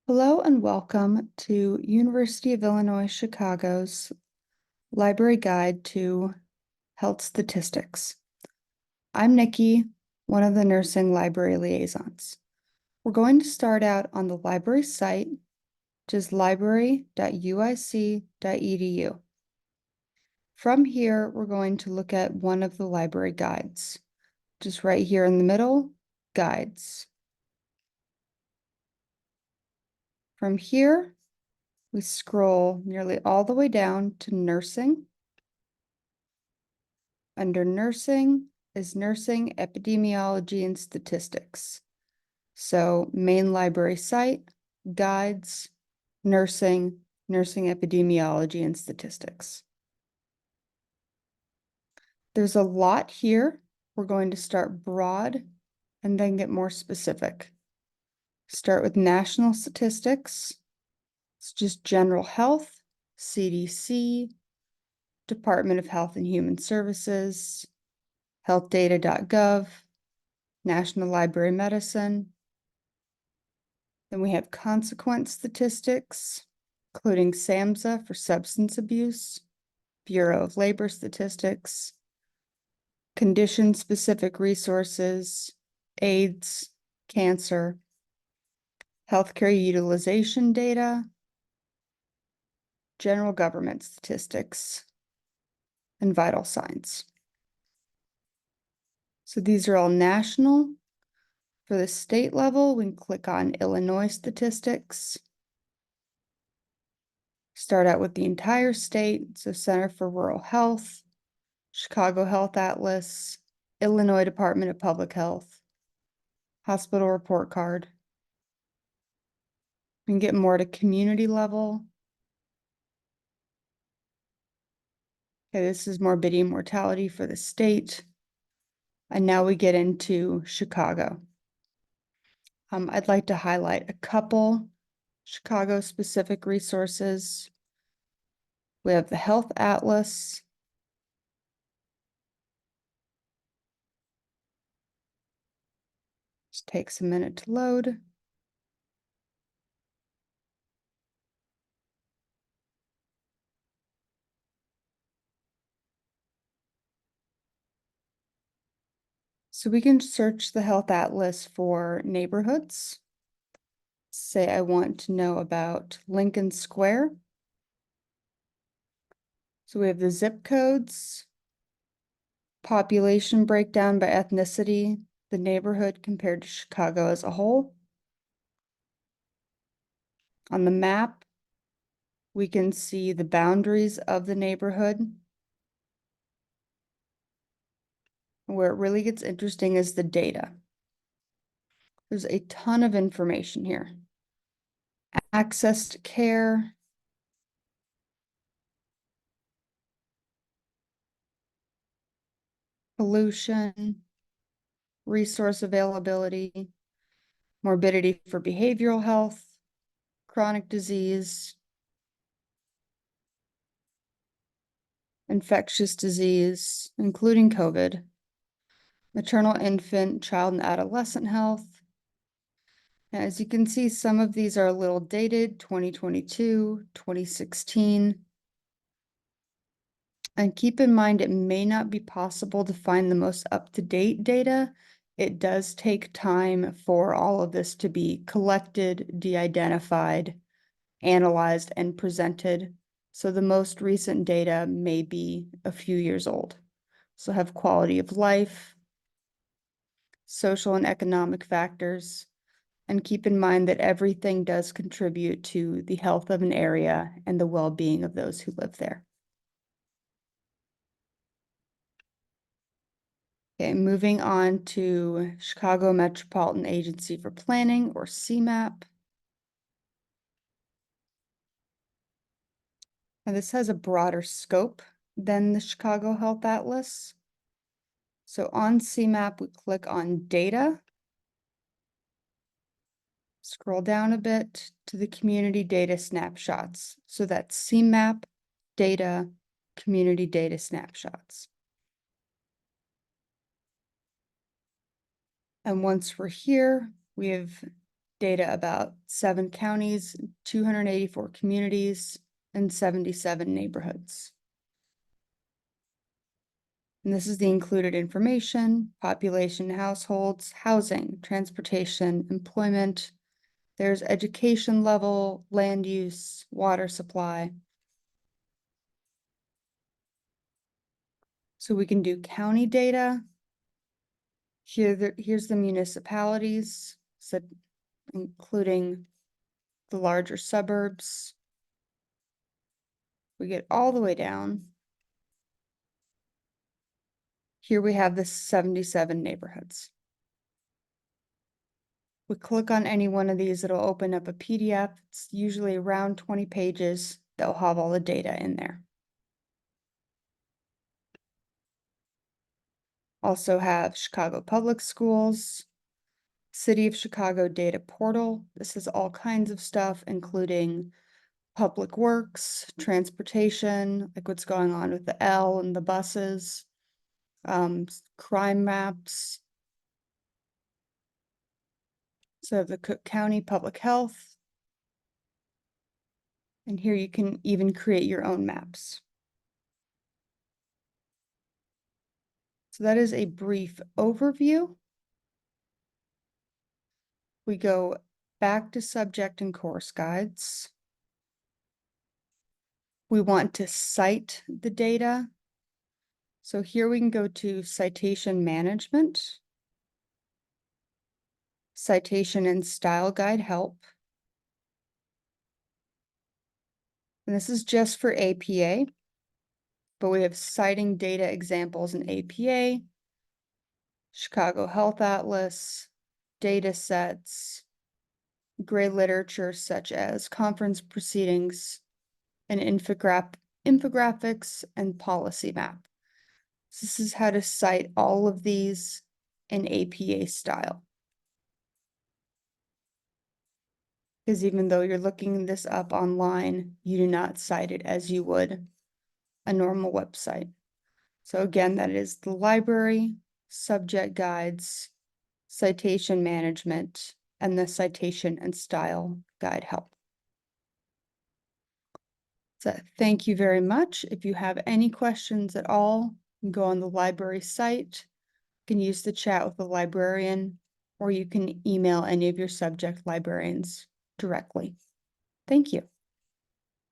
Hello and welcome to University of Illinois Chicago's Library Guide to Health Statistics. I'm Nikki, one of the nursing library liaisons. We're going to start out on the library site, which is library.uic.edu. From here, we're going to look at one of the library guides, just right here in the middle, Guides. From here, we scroll nearly all the way down to Nursing. Under Nursing is Nursing Epidemiology and Statistics. So main library site, guides, nursing, nursing epidemiology and statistics. There's a lot here. We're going to start broad and then get more specific. Start with national statistics. It's just general health, CDC, Department of Health and Human Services, healthdata.gov, National Library Medicine. Then we have consequence statistics, including SAMHSA for substance abuse, Bureau of Labor Statistics, condition-specific resources, AIDS, cancer, healthcare utilization data, general government statistics, and vital signs. So these are all national. For the state level, we can click on Illinois statistics. Start out with the entire state, so Center for Rural Health, Chicago Health Atlas, Illinois Department of Public Health, hospital report card. We can get more to community level. Okay, this is morbidity and mortality for the state. And now we get into Chicago. I'd like to highlight a couple Chicago-specific resources. We have the Health Atlas. Just takes a minute to load. So we can search the Health Atlas for neighborhoods. Say I want to know about Lincoln Square. So we have the zip codes, population breakdown by ethnicity, the neighborhood compared to Chicago as a whole. On the map, we can see the boundaries of the neighborhood. Where it really gets interesting is the data. There's a ton of information here. Access to care, pollution, resource availability, morbidity for behavioral health, chronic disease, infectious disease, including COVID, maternal, infant, child, and adolescent health. As you can see, some of these are a little dated, 2022, 2016. And keep in mind, it may not be possible to find the most up-to-date data. It does take time for all of this to be collected, de-identified, analyzed, and presented. So the most recent data may be a few years old. So have quality of life, social and economic factors, and keep in mind that everything does contribute to the health of an area and the well-being of those who live there. Okay, moving on to Chicago Metropolitan Agency for Planning, or CMAP. And this has a broader scope than the Chicago Health Atlas. So on CMAP, we click on Data. Scroll down a bit to the Community Data Snapshots. So that's CMAP Data, Community Data Snapshots. And once we're here, we have data about 7 counties, 284 communities, and 77 neighborhoods. And this is the included information: population, households, housing, transportation, employment. There's education level, land use, water supply. So we can do county data. Here's the municipalities, so including the larger suburbs. We get all the way down. Here we have the 77 neighborhoods. We click on any one of these, it'll open up a PDF. It's usually around 20 pages that will have all the data in there. Also have Chicago Public Schools, City of Chicago Data Portal. This is all kinds of stuff, including public works, transportation, like what's going on with the L and the buses, crime maps. So the Cook County Public Health. And here you can even create your own maps. So that is a brief overview. We go back to subject and course guides. We want to cite the data. So here we can go to citation management, citation and style guide help. And this is just for APA, but we have citing data examples in APA, Chicago Health Atlas, data sets, gray literature such as conference proceedings, and infographics and policy map. So this is how to cite all of these in APA style. Because even though you're looking this up online, you do not cite it as you would a normal website. So again, that is the library, subject guides, citation management, and the citation and style guide help. So thank you very much. If you have any questions at all, you can go on the library site, you can use the chat with the librarian, or you can email any of your subject librarians directly. Thank you.